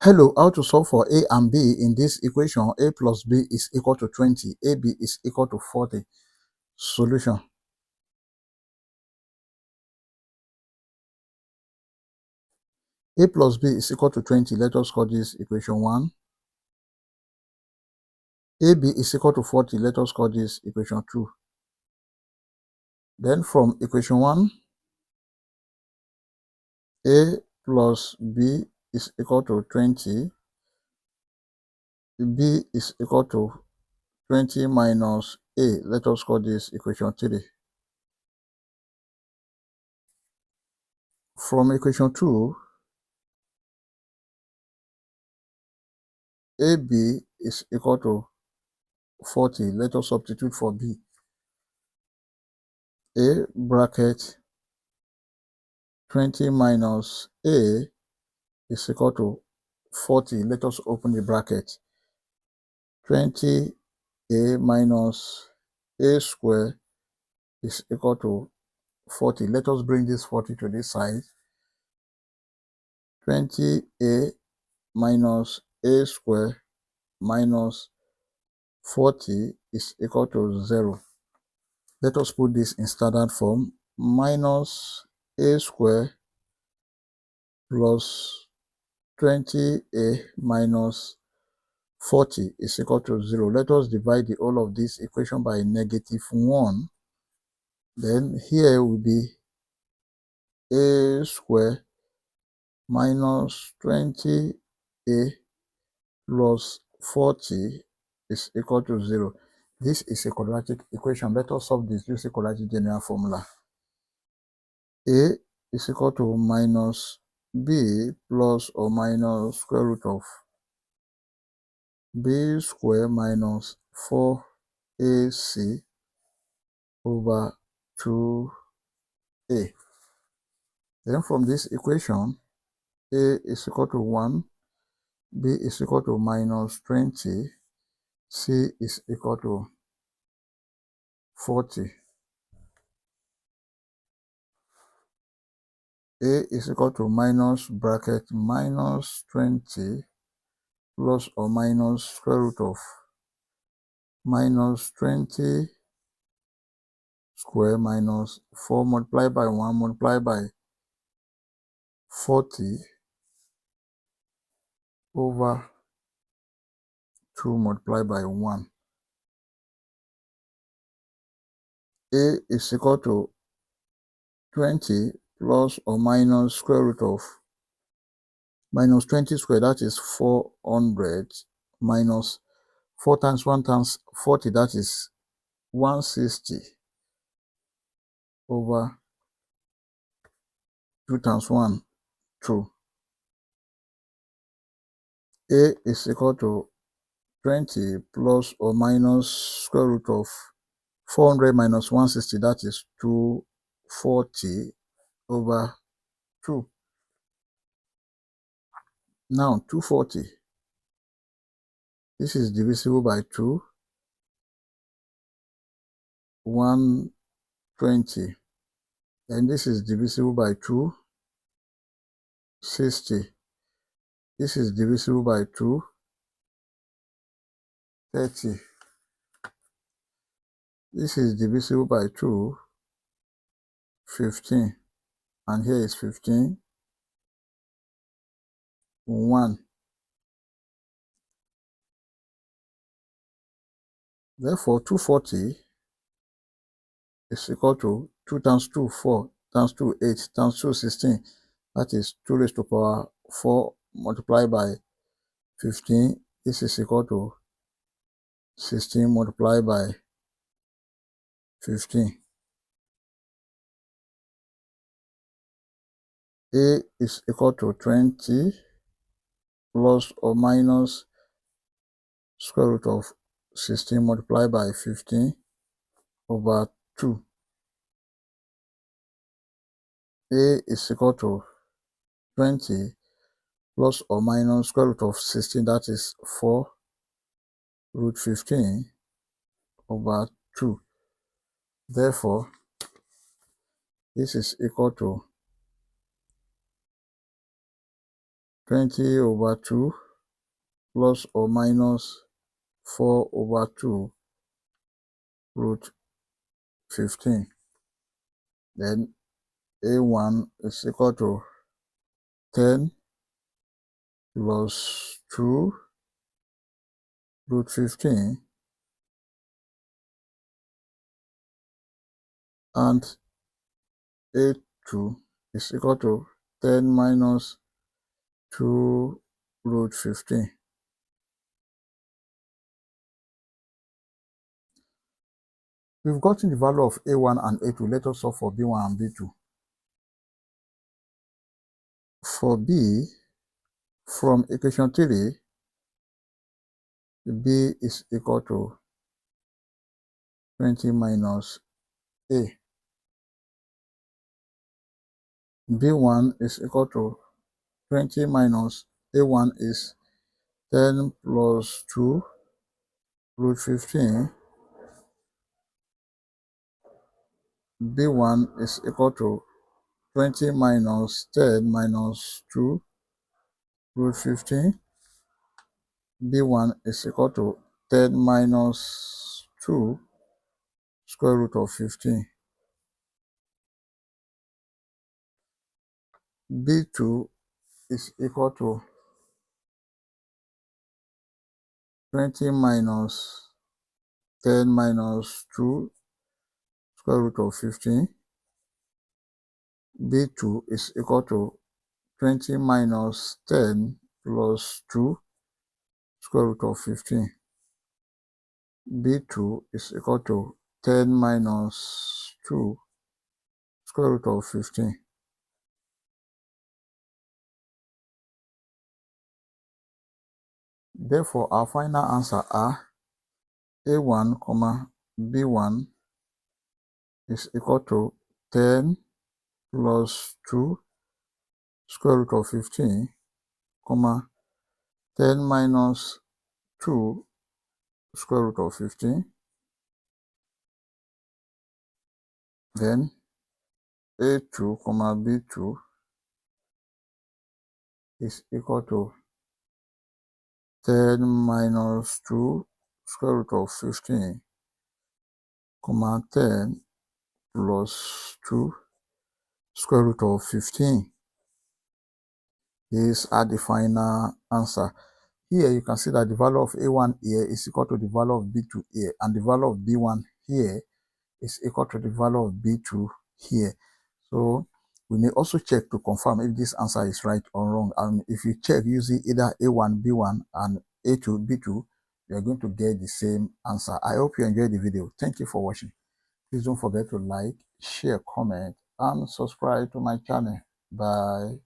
Hello, how to solve for a and b in this equation? A plus b is equal to 20, ab is equal to 40. Solution. A plus b is equal to 20. Let us call this equation 1. AB is equal to 40. Let us call this equation 2. Then from equation 1, a plus b is equal to 20. B is equal to 20 minus a. Let us call this equation 3. From equation 2, AB is equal to 40. Let us substitute for b. A bracket 20 minus a is equal to 40. Let us open the bracket. 20a minus a square is equal to 40. Let us bring this 40 to this side. 20a minus a square minus 40 is equal to 0. Let us put this in standard form. Minus a square plus 20a minus 40 is equal to 0. Let us divide the whole of this equation by -1. Then here will be a square minus 20a plus 40 is equal to 0. This is a quadratic equation. Let us solve this using quadratic general formula. A is equal to minus b plus or minus square root of b square minus 4ac over 2a. Then from this equation, a is equal to 1, b is equal to minus 20, c is equal to 40. A is equal to minus bracket minus 20 plus or minus square root of minus 20 square minus 4 multiplied by 1 multiplied by 40 over 2 multiplied by 1. A is equal to 20 plus or minus square root of minus 20 squared, that is 400, minus 4 times 1 times 40, that is 160, over 2 times 1, 2. A is equal to 20 plus or minus square root of 400 minus 160, that is 240 over 2. Now 240, this is divisible by 2, 120, and this is divisible by 2, 60. This is divisible by 2, 30. This is divisible by 2, 15. And here is 15, 1. Therefore, 240 is equal to 2 times 2, 4, times 2, 8, times 2, 16. That is 2 raised to power 4 multiplied by 15. This is equal to 16 multiplied by 15. A is equal to 20 plus or minus square root of 16 multiplied by 15 over 2. A is equal to 20 plus or minus square root of 16, that is 4 root 15 over 2. Therefore, this is equal to 20 over 2 plus or minus 4 over 2 root 15. Then A1 is equal to 10 plus 2 root 15, and A2 is equal to 10 minus 2 root 15. We've gotten the value of A1 and A2. Let us solve for B1 and B2. For B, from equation 3, B is equal to 20 minus A. B1 is equal to 20 minus A1 is 10 plus 2 root 15. B1 is equal to 20 minus 10 minus 2 root 15. B1 is equal to 10 minus 2 square root of 15. B2 is equal to 20 minus 10 minus 2 square root of 15. B2 is equal to 20 minus 10 plus 2 square root of 15. B2 is equal to 10 minus 2 square root of 15. Therefore, our final answer are A1, B1 is equal to 10 plus 2 square root of 15, 10 minus 2 square root of 15. Then A2, B2 is equal to 10 minus 2 square root of 15, 10 plus 2 square root of 15. These are the final answer. Here you can see that the value of A1 here is equal to the value of B2 here, and the value of B1 here is equal to the value of B2 here. So we may also check to confirm if this answer is right or wrong. And if you check using either A1, B1 and A2, B2, you are going to get the same answer. I hope you enjoyed the video. Thank you for watching. Please don't forget to like, share, comment, and subscribe to my channel. Bye.